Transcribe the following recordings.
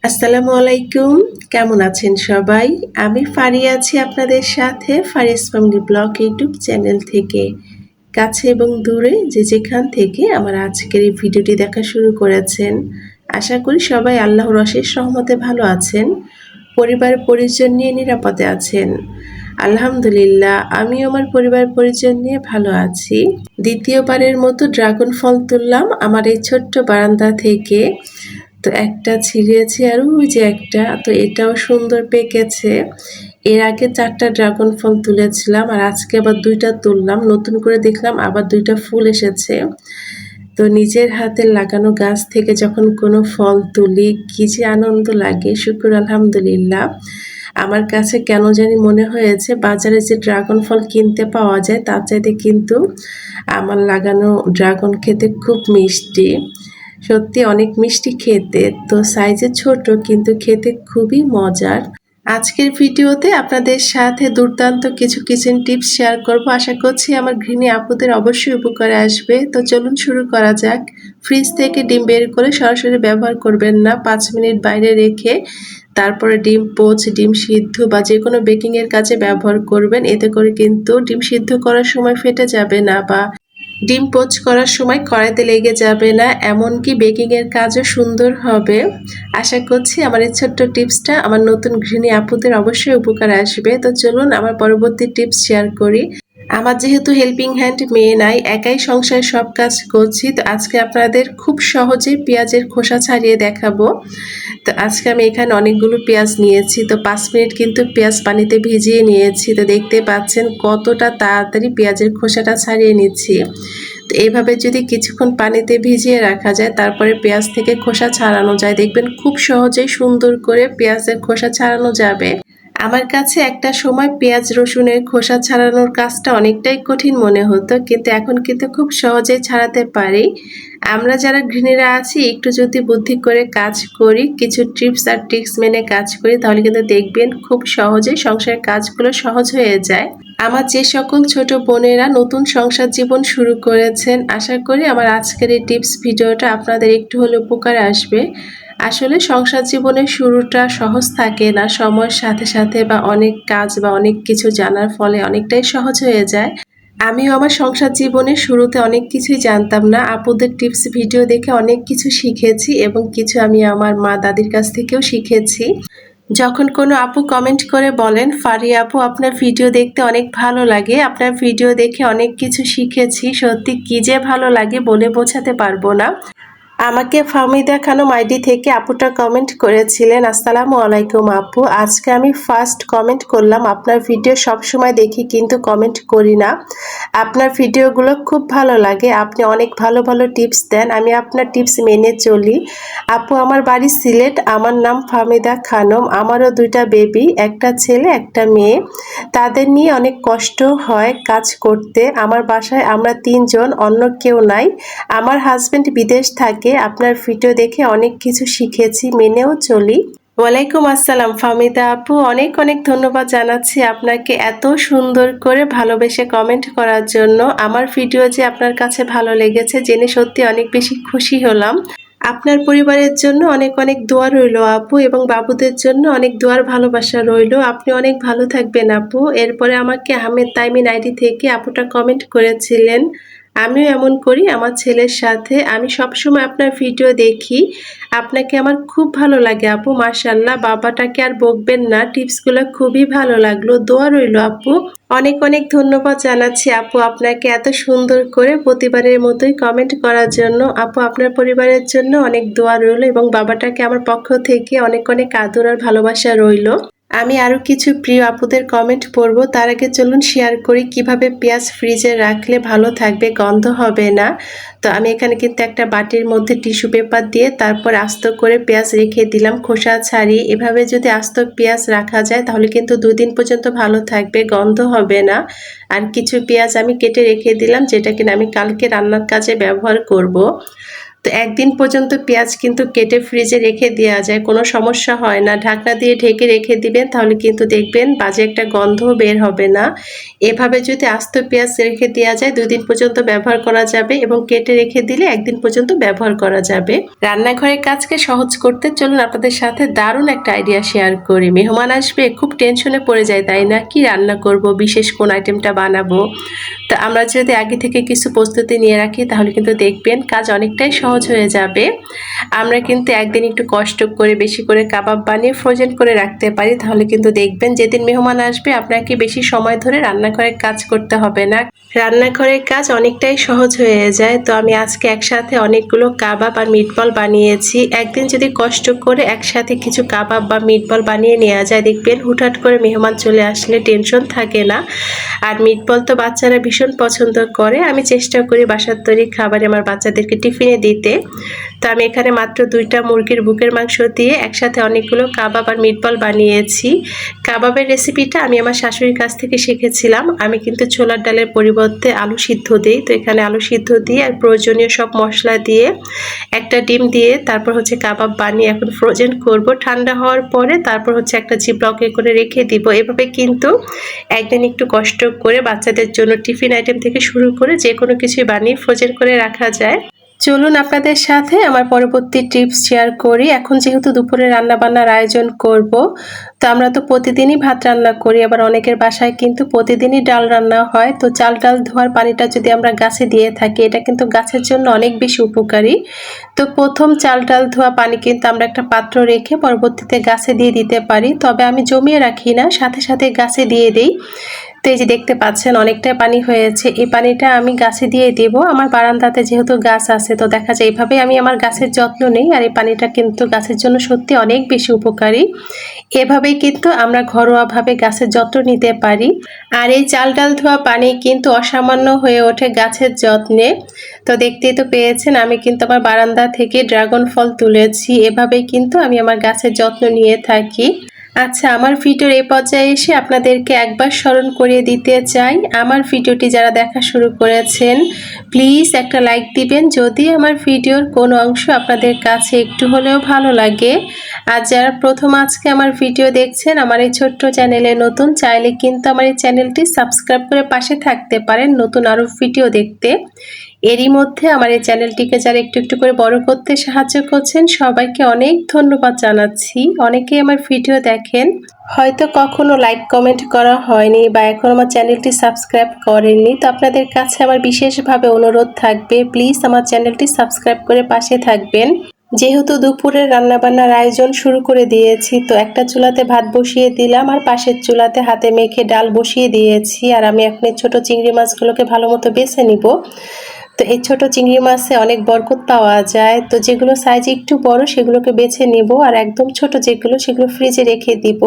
আসসালামু আলাইকুম। কেমন আছেন সবাই? আমি ফারিয়া আছি আপনাদের সাথে ফারিয়াস ফ্যামিলি ব্লগ ইউটিউব চ্যানেল থেকে। কাছে এবং দূরে যে যেখান থেকে আমার আজকের এই ভিডিওটি দেখা শুরু করেছেন, আশা করি সবাই আল্লাহর অশেষ রহমতে ভালো আছেন, পরিবার পরিজন নিয়ে নিরাপদে আছেন। আলহামদুলিল্লাহ, আমিও আমার পরিবার পরিজন নিয়ে ভালো আছি। দ্বিতীয়বারের মতো ড্রাগন ফল তুললাম আমার এই ছোট্ট বারান্দা থেকে। তো একটা ছিঁড়েছি আর ওই যে একটা, তো এটাও সুন্দর পেকেছে। এর আগে 4টা ড্রাগন ফল তুলেছিলাম আর আজকে আবার 2টা তুললাম। নতুন করে দেখলাম আবার 2টা ফুল এসেছে। তো নিজের হাতে লাগানো গাছ থেকে যখন কোনো ফল তুলি কি যে আনন্দ লাগে, শুকর আলহামদুলিল্লাহ। আমার কাছে কেন জানি মনে হয়েছে বাজারে যে ড্রাগন ফল কিনতে পাওয়া যায় তার চাইতে কিন্তু আমার লাগানো ড্রাগন খেতে খুব মিষ্টি। সত্যি অনেক মিষ্টি খেতে, তো সাইজে ছোট কিন্তু খেতে খুবই মজার। আজকের ভিডিওতে আপনাদের সাথে দুর্দান্ত কিছু কিচেন টিপস শেয়ার করব। আশা করছি আমার গৃহিণী আপুদের অবশ্যই উপকারে আসবে। তো চলুন শুরু করা যাক। ফ্রিজ থেকে ডিম বের করে সরাসরি ব্যবহার করবেন না, 5 মিনিট বাইরে রেখে তারপরে ডিম পোচ, ডিম সিদ্ধ বা যে কোনো বেকিংয়ের কাজে ব্যবহার করবেন। এতে করে কিন্তু ডিম সিদ্ধ করার সময় ফেটে যাবে না বা ডিম পোচ করার সময় কড়াইতে লেগে যাবে না, এমনকি বেকিংয়ের কাজও সুন্দর হবে। আশা করছি আমার এই ছোট্ট টিপসটা আমার নতুন গৃহিণী আপুদের অবশ্যই উপকারে আসবে। তো চলুন আমার পরবর্তী টিপস শেয়ার করি। আমার যেহেতু হেল্পিং হ্যান্ড মেয়ে নাই, একাই সংসারে সব কাজ করছি, তো আজকে আপনাদের খুব সহজেই পেঁয়াজের খোসা ছাড়িয়ে দেখাবো। তো আজকে আমি এখানে অনেকগুলো পেঁয়াজ নিয়েছি, তো 5 মিনিট কিন্তু পেঁয়াজ পানিতে ভিজিয়ে নিয়েছি। তো দেখতে পাচ্ছেন কতটা তাড়াতাড়ি পেঁয়াজের খোসাটা ছাড়িয়ে নিচ্ছি। তো এইভাবে যদি কিছুক্ষণ পানিতে ভিজিয়ে রাখা যায় তারপরে পেঁয়াজ থেকে খোসা ছাড়ানো যায়, দেখবেন খুব সহজেই সুন্দর করে পেঁয়াজের খোসা ছাড়ানো যাবে। আমার কাছে একটা সময় পেঁয়াজ রসুনের খোসা ছাড়ানোর কাজটা অনেকটাই কঠিন মনে হতো, কিন্তু এখন কিন্তু খুব সহজেই ছাড়াতে পারি। আমরা যারা গৃহিণীরা আছি একটু যদি বুদ্ধি করে কাজ করি, কিছু টিপস আর ট্রিক্স মেনে কাজ করি, তাহলে কিন্তু দেখবেন খুব সহজেই সংসারের কাজগুলো সহজ হয়ে যায়। আমার যে সকল ছোট বোনেরা নতুন সংসার জীবন শুরু করেছেন, আশা করি আমার আজকের এই টিপস ভিডিওটা আপনাদের একটু হলে উপকারে আসবে। আসলে সংসার জীবনের শুরুটা সহজ থাকে না, সময়ের সাথে সাথে বা অনেক কাজ বা অনেক কিছু জানার ফলে অনেকটাই সহজ হয়ে যায়। আমিও আমার সংসার জীবনের শুরুতে অনেক কিছুই জানতাম না, আপুদের টিপস ভিডিও দেখে অনেক কিছু শিখেছি এবং কিছু আমি আমার মা দাদির কাছ থেকেও শিখেছি। যখন কোনো আপু কমেন্ট করে বলেন, ফারিয়া আপু আপনার ভিডিও দেখতে অনেক ভালো লাগে, আপনার ভিডিও দেখে অনেক কিছু শিখেছি, সত্যি কি যে ভালো লাগে বলে বোঝাতে পারবো না। আমাকে ফাহমিদা খানম আইডি থেকে আপুটা কমেন্ট করেছিলেন, আসসালামু আলাইকুম আপু, আজকে আমি ফার্স্ট কমেন্ট করলাম। আপনার ভিডিও সব সময় দেখি কিন্তু কমেন্ট করি না। আপনার ভিডিওগুলো খুব ভালো লাগে, আপনি অনেক ভালো ভালো টিপস দেন, আমি আপনার টিপস মেনে চলি। আপু আমার বাড়ি সিলেট, আমার নাম ফাহমিদা খানম, আমারও 2টা বেবি, একটা ছেলে একটা মেয়ে। তাদের নিয়ে অনেক কষ্ট হয় কাজ করতে। আমার বাসায় আমরা 3 জন, অন্য কেউ নাই। আমার হাজবেন্ড বিদেশ থাকে। আপনার ভিডিও দেখে অনেক কিছু শিখেছি, মেনেও চলি। ওয়ালাইকুম আসসালাম ফাহমিদা আপু, অনেক অনেক ধন্যবাদ জানাচ্ছি আপনাকে এত সুন্দর করে ভালোবেসে কমেন্ট করার জন্য। আমার ভিডিও যে আপনার কাছে ভালো লেগেছে জেনে সত্যি অনেক বেশি খুশি হলাম। আপনার পরিবারের জন্য অনেক অনেক দোয়া রইল আপু, এবং বাবুদের জন্য অনেক দোয়ার ভালোবাসা রইল। আপনি অনেক ভালো থাকবেন আপু। এরপরে আমাকে আহমেদ তাইমিন আইডি থেকে আপুটা কমেন্ট করেছিলেন, আমিও এমন করি আমার ছেলের সাথে, আমি সবসময় আপনার ভিডিও দেখি, আপনাকে আমার খুব ভালো লাগে আপু, মাশাআল্লাহ, বাবাটাকে আর বকবেন না, টিপসগুলো খুবই ভালো লাগলো, দোয়া রইল আপু। অনেক অনেক ধন্যবাদ জানাচ্ছি আপু আপনাকে এত সুন্দর করে প্রতিবারের মতোই কমেন্ট করার জন্য। আপু আপনার পরিবারের জন্য অনেক দোয়া রইল এবং বাবাটাকে আমার পক্ষ থেকে অনেক অনেক আদর আর ভালোবাসা রইল। আমি আরও কিছু প্রিয় আপুদের কমেন্ট পড়ব, তার আগে চলুন শেয়ার করি কিভাবে পেঁয়াজ ফ্রিজে রাখলে ভালো থাকবে, গন্ধ হবে না। তো আমি এখানে কিন্তু একটা বাটির মধ্যে টিস্যু পেপার দিয়ে তারপর আস্ত করে পেঁয়াজ রেখে দিলাম খোসা ছাড়িয়ে। এভাবে যদি আস্ত পেঁয়াজ রাখা যায় তাহলে কিন্তু 2 দিন পর্যন্ত ভালো থাকবে, গন্ধ হবে না। আর কিছু পেঁয়াজ আমি কেটে রেখে দিলাম যেটা কিনা আমি কালকে রান্নার কাজে ব্যবহার করব। তো একদিন পর্যন্ত পেঁয়াজ কিন্তু কেটে ফ্রিজে রেখে দেওয়া যায়, কোনো সমস্যা হয় না। ঢাকনা দিয়ে ঢেকে রেখে দিবেন, তাহলে কিন্তু দেখবেন বাজে একটা গন্ধ বের হবে না। এভাবে যদি আস্ত পেঁয়াজ রেখে দেওয়া যায় 2 দিন পর্যন্ত ব্যবহার করা যাবে, এবং কেটে রেখে দিলে 1 দিন পর্যন্ত ব্যবহার করা যাবে। রান্নাঘরের কাজকে সহজ করতে চলুন আপনাদের সাথে দারুণ একটা আইডিয়া শেয়ার করি। মেহমান আসবে, খুব টেনশনে পড়ে যায় তাই না, কি রান্না করব, বিশেষ কোন আইটেমটা বানাবো। তো আমরা যদি আগে থেকে কিছু প্রস্তুতি নিয়ে রাখি তাহলে কিন্তু দেখবেন কাজ অনেকটাই সহজ হয়ে যাবে। আমরা কিন্তু একদিন একটু কষ্ট করে বেশি করে কাবাব বানিয়ে ফ্রোজেন করে রাখতে পারি, তাহলে কিন্তু দেখবেন যেদিন মেহমান আসবে আপনাকে বেশি সময় ধরে রান্নাঘরের কাজ করতে হবে না, রান্নাঘরের কাজ অনেকটাই সহজ হয়ে যায়। তো আমি আজকে একসাথে অনেকগুলো কাবাব আর মিটবল বানিয়েছি। একদিন যদি কষ্ট করে একসাথে কিছু কাবাব বা মিটবল বানিয়ে নেওয়া যায়, দেখবেন হুটহাট করে মেহমান চলে আসলে টেনশন থাকে না। আর মিটবল তো বাচ্চারা ভীষণ পছন্দ করে, আমি চেষ্টা করি বাসার তৈরি খাবার আমার বাচ্চাদেরকে টিফিনে দিতে। তো আমি এখানে মাত্র 2টা মুরগির বুকের মাংস দিয়ে একসাথে অনেকগুলো কাবাব আর মিটবল বানিয়েছি। কাবাবের রেসিপিটা আমি আমার শাশুড়ির কাছ থেকে শিখেছিলাম। আমি কিন্তু ছোলার ডালের পরিবর্তে আলু সিদ্ধ দিই। তো এখানে আলু সিদ্ধ দিয়ে আর প্রয়োজনীয় সব মশলা দিয়ে একটা ডিম দিয়ে তারপর হচ্ছে কাবাব বানিয়ে এখন ফ্রোজেন করব। ঠান্ডা হওয়ার পরে তারপর হচ্ছে একটা জিপলকে করে রেখে দিব। এভাবে কিন্তু একদিন একটু কষ্ট করে বাচ্চাদের জন্য টিফিন আইটেম থেকে শুরু করে যে কোনো কিছু বানিয়ে ফ্রোজেন করে রাখা যায়। চলুন আপনাদের সাথে আমার পরবর্তী টিপস শেয়ার করি। এখন যেহেতু দুপুরে রান্নাবান্নার আয়োজন করব, তো আমরা তো প্রতিদিনই ভাত রান্না করি, আবার অনেকের বাসায় কিন্তু প্রতিদিনই ডাল রান্না হয়। তো চাল ডাল ধোয়ার পানিটা যদি আমরা গাছে দিয়ে থাকি, এটা কিন্তু গাছের জন্য অনেক বেশি উপকারী। তো প্রথম চাল ডাল ধোয়া পানি কিন্তু আমরা একটা পাত্র রেখে পরবর্তীতে গাছে দিয়ে দিতে পারি, তবে আমি জমিয়ে রাখি না, সাথে সাথে গাছে দিয়ে দিই। তো এই যে দেখতে পাচ্ছেন অনেকটাই পানি হয়েছে, এই পানিটা আমি গাছে দিয়ে দেব। আমার বারান্দাতে যেহেতু গাছ আছে, তো দেখা যায় এইভাবেই আমি আমার গাছের যত্ন নেই, আর এই পানিটা কিন্তু গাছের জন্য সত্যি অনেক বেশি উপকারী। এভাবেই কিন্তু আমরা ঘরোয়াভাবে গাছের যত্ন নিতে পারি। আর এই চাল ডাল ধোয়া পানি কিন্তু অসামান্য হয়ে ওঠে গাছের যত্নে। তো দেখতেই তো পেয়েছেন আমি কিন্তু আমার বারান্দা থেকে ড্রাগন ফল তুলেছি। এভাবেই কিন্তু আমি আমার গাছের যত্ন নিয়ে থাকি। আচ্ছা, আমার ভিডিওর এই পর্যায়ে এসে আপনাদেরকে একবার স্মরণ করিয়ে দিতে চাই, আমার ভিডিওটি যারা দেখা শুরু করেছেন প্লিজ একটা লাইক দিবেন যদি আমার ভিডিওর কোনো অংশ আপনাদের কাছে একটু হলেও ভালো লাগে। আর যারা প্রথম আজকে আমার ভিডিও দেখছেন, আমার এই ছোট্ট চ্যানেলে নতুন, চাইলে কিন্তু আমার এই চ্যানেলটি সাবস্ক্রাইব করে পাশে থাকতে পারেন নতুন আরও ভিডিও দেখতে। এরই মধ্যে আমার এই চ্যানেলটিকে যারা একটু একটু করে বড় করতে সাহায্য করছেন, সবাইকে অনেক ধন্যবাদ জানাচ্ছি। অনেকেই আমার ভিডিও দেখেন, হয়তো কখনো লাইক কমেন্ট করা হয়নি বা এখন আমার চ্যানেলটি সাবস্ক্রাইব করেননি। তো আপনাদের কাছে আমার বিশেষভাবে অনুরোধ থাকবে, প্লিজ আমার চ্যানেলটি সাবস্ক্রাইব করে পাশে থাকবেন। যেহেতু দুপুরের রান্নাবান্নার আয়োজন শুরু করে দিয়েছি, তো একটা চুলাতে ভাত বসিয়ে দিলাম আর পাশের চুলাতে হাতে মেখে ডাল বসিয়ে দিয়েছি। আর আমি এখন এই ছোটো চিংড়ি মাছগুলোকে ভালো মতো বেছে নিব। তো এই ছোট চিংড়ি মাছে অনেক বরকত পাওয়া যায়, তো যেগুলো সাইজ একটু বড় সেগুলোকে বেছে নেব, আর একদম ছোট যেগুলো সেগুলো ফ্রিজে রেখে দিব,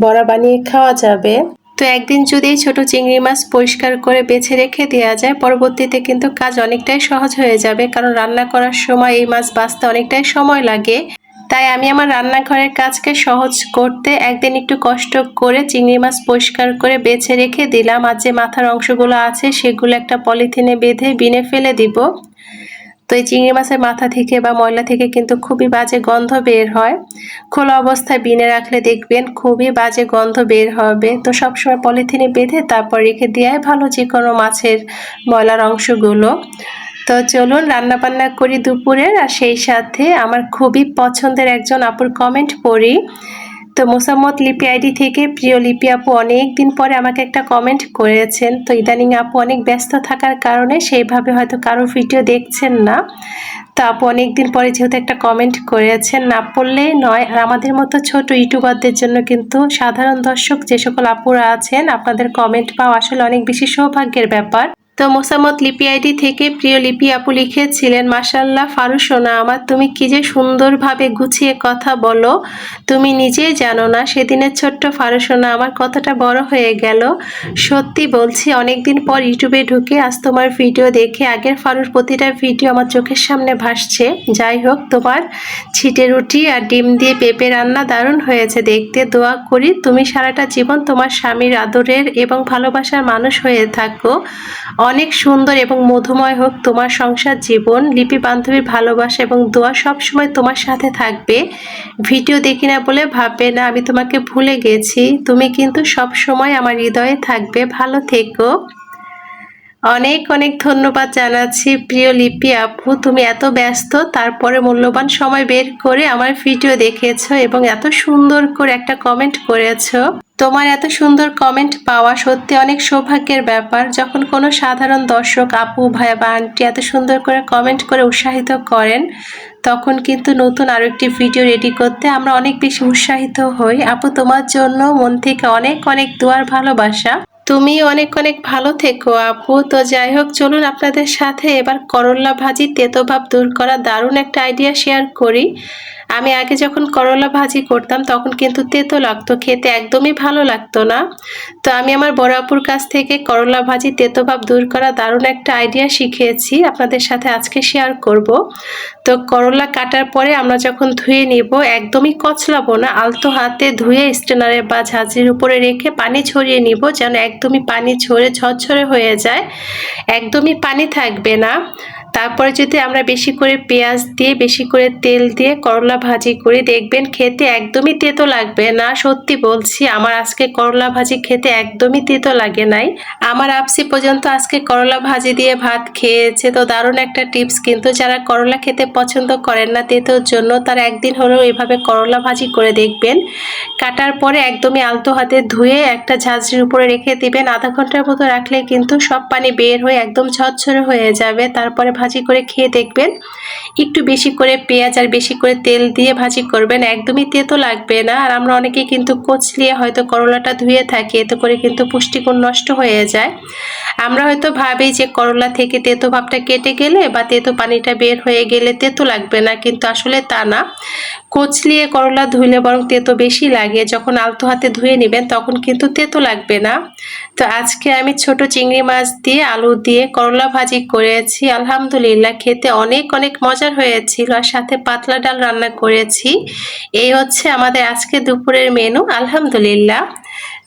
বড়া বানিয়ে খাওয়া যাবে। তো একদিন যদি এই ছোট চিংড়ি মাছ পরিষ্কার করে বেছে রেখে দেওয়া যায়, পরবর্তীতে কিন্তু কাজ অনেকটাই সহজ হয়ে যাবে, কারণ রান্না করার সময় এই মাছ বাছতে অনেকটাই সময় লাগে। তাই আমি আমার রান্নাঘরের কাজকে সহজ করতে একদিন একটু কষ্ট করে চিংড়ি মাছ পরিষ্কার করে বেছে রেখে দিলাম, আর যে মাথার অংশগুলো আছে সেগুলো একটা পলিথিনে বেঁধে বিনে ফেলে দিব। তো এই চিংড়ি মাছের মাথা থেকে বা ময়লা থেকে কিন্তু খুবই বাজে গন্ধ বের হয়, খোলা অবস্থায় বিনে রাখলে দেখবেন খুবই বাজে গন্ধ বের হবে। তো সবসময় পলিথিনে বেঁধে তারপর রেখে দেওয়াই ভালো যে কোনো মাছের ময়লার অংশগুলো। তো চলুন রান্না বান্না করি দুপুরের, আর সেই সাথে আমার খুবই পছন্দের একজন আপুর কমেন্ট পড়ি। তো মোসাম্মদ লিপি আইডি থেকে প্রিয় লিপি আপু অনেক দিন পরে আমাকে একটা কমেন্ট করেছেন। তো ইদানিং আপু অনেক ব্যস্ত থাকার কারণে সেইভাবে হয়তো কারো ভিডিও দেখছেন না। তো আপু অনেক দিন পরে যেহেতু একটা কমেন্ট করেছেন, না পড়লেই নয়। আর আমাদের মতো ছোট ইউটিউবারদের জন্য কিন্তু সাধারণ দর্শক যে সকল আপুরা আছেন, আপনাদের কমেন্ট পাওয়া আসলে অনেক বেশি সৌভাগ্যের ব্যাপার। তো মোসাম্মদ লিপি আইডি থেকে প্রিয় লিপি আপু লিখেছিলেন, মাশাআল্লাহ ফারু সোনা আমার, তুমি কি যে সুন্দরভাবে গুছিয়ে কথা বলো, তুমি নিজেই জানো না সেদিনের ছোট্ট ফারু সোনা আমার কতটা বড় হয়ে গেল। সত্যি বলছি, অনেকদিন পর ইউটিউবে ঢুকে আজ তোমার ভিডিও দেখে আগের ফারুর প্রতিটা ভিডিও আমার চোখের সামনে ভাসছে। যাই হোক, তোমার ছিটে রুটি আর ডিম দিয়ে পেঁপে রান্না দারুণ হয়েছে দেখতে। দোয়া করি তুমি সারাটা জীবন তোমার স্বামীর আদরের এবং ভালোবাসার মানুষ হয়ে থাকো। অনেক সুন্দর এবং মধুময় হোক তোমার সংসার জীবন। লিপি বান্ধবীর ভালোবাসা এবং দোয়া সবসময় তোমার সাথে থাকবে। ভিডিও দেখি না বলে ভাববে না আমি তোমাকে ভুলে গেছি, তুমি কিন্তু সব সময় আমার হৃদয়ে থাকবে। ভালো থেকো। অনেক অনেক ধন্যবাদ জানাচ্ছি প্রিয় লিপি আপু, তুমি এত ব্যস্ত তারপরে মূল্যবান সময় বের করে আমার ভিডিও দেখেছো এবং এত সুন্দর করে একটা কমেন্ট করেছো। তোমার এত সুন্দর কমেন্ট পাওয়া সত্যি অনেক সৌভাগ্যের ব্যাপার। যখন কোনো সাধারণ দর্শক আপু ভাইয়া বা আন্টি এত সুন্দর করে কমেন্ট করে উৎসাহিত করেন, তখন কিন্তু নতুন আরো একটি ভিডিও রেডি করতে আমরা অনেক বেশি উৎসাহিত হই। আপু তোমার জন্য মন থেকে অনেক অনেক দোয়ার ভালোবাসা। তুমি অনেক অনেক ভালো থেকো আপু। তো যাই হোক, চলুন আপনাদের সাথে এবার করল্লা ভাজি তেতো ভাব দূর করা দারুণ একটা আইডিয়া শেয়ার করি। আমি আগে যখন করলা ভাজি করতাম তখন কিন্তু তেতো লাগতো, খেতে একদমই ভালো লাগতো না। তো আমি আমার বড় আপুর কাছ থেকে করলা ভাজি তেতো ভাব দূর করা দারুণ একটা আইডিয়া শিখেছি, আপনাদের সাথে আজকে শেয়ার করব। তো করলা কাটার পরে আমরা যখন ধুয়ে নিব, একদমই কচলাবো না, আলতো হাতে ধুয়ে স্ট্রেনারে বা ঝাঁঝরির উপরে রেখে পানি ছড়িয়ে নিব, যেন একদমই পানি ঝরে ঝরঝরে হয়ে যায়, একদমই পানি থাকবে না। তারপরে যদি আমরা বেশি করে পেঁয়াজ দিয়ে বেশি করে তেল দিয়ে করলা ভাজি করে দেখবেন খেতে একদমই তেতো লাগবে না। সত্যি বলছি, আমার আজকে করলা ভাজি খেতে একদমই তেতো লাগে নাই। আমার আপসি পর্যন্ত আজকে করলা ভাজি দিয়ে ভাত খেয়েছে। তো দারুণ একটা টিপস, কিন্তু যারা করলা খেতে পছন্দ করেন না তেতোর জন্য, তারা একদিন হলেও এভাবে করলা ভাজি করে দেখবেন। কাটার পরে একদমই আলতো হাতে ধুয়ে একটা ঝাঁঝরির উপরে রেখে দিবেন, আধা ঘন্টার মতো রাখলে কিন্তু সব পানি বের হয়ে একদম ঝরঝরে হয়ে যাবে। তারপরে ভাজি করে খেয়ে দেখবেন, একটু বেশি করে পেঁয়াজ আর বেশি করে তেল দিয়ে ভাজি করবেন, একদমই তেতো লাগবে না। আর আমরা অনেকে কিন্তু কচলিয়ে হয়তো করলাটা ধুয়ে থাকি, এতে করে কিন্তু পুষ্টিগুণ নষ্ট হয়ে যায়। আমরা হয়তো ভাবি যে করলা থেকে তেতো ভাবটা কেটে গেলে বা তেতো পানিটা বের হয়ে গেলে তেতো লাগবে না, কিন্তু আসলে তা না। কচলিয়ে করলা ধুইলে বরং তেতো বেশি লাগে। যখন আলতো হাতে ধুয়ে নেবেন তখন কিন্তু তেতো লাগবে না। তো আজকে আমি ছোট চিংড়ি মাছ দিয়ে আলু দিয়ে করলা ভাজি করেছি, আলহামদুলিল্লাহ খেতে অনেক অনেক মজার হয়েছিল। আর সাথে পাতলা ডাল রান্না করেছি। এই হচ্ছে আমাদের আজকে দুপুরের মেনু, আলহামদুলিল্লাহ।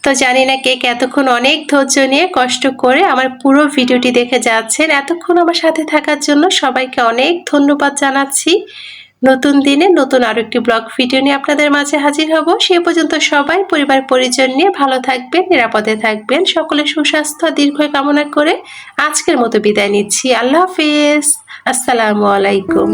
তো জানি না কে এতক্ষণ অনেক ধৈর্য নিয়ে কষ্ট করে আমার পুরো ভিডিওটি দেখে যাচ্ছেন। এতক্ষণ আমার সাথে থাকার জন্য সবাইকে অনেক ধন্যবাদ জানাচ্ছি। নতুন দিনে নতুন আরো একটি ব্লগ ভিডিও নিয়ে আপনাদের মাঝে হাজির হব। সে পর্যন্ত সবাই পরিবার পরিজন নিয়ে ভালো থাকবেন, নিরাপদে থাকবেন। সকলের সুস্বাস্থ্য দীর্ঘায়ু কামনা করে আজকের মতো বিদায় নিচ্ছি। আল্লাহ হাফেজ। আসসালামু আলাইকুম।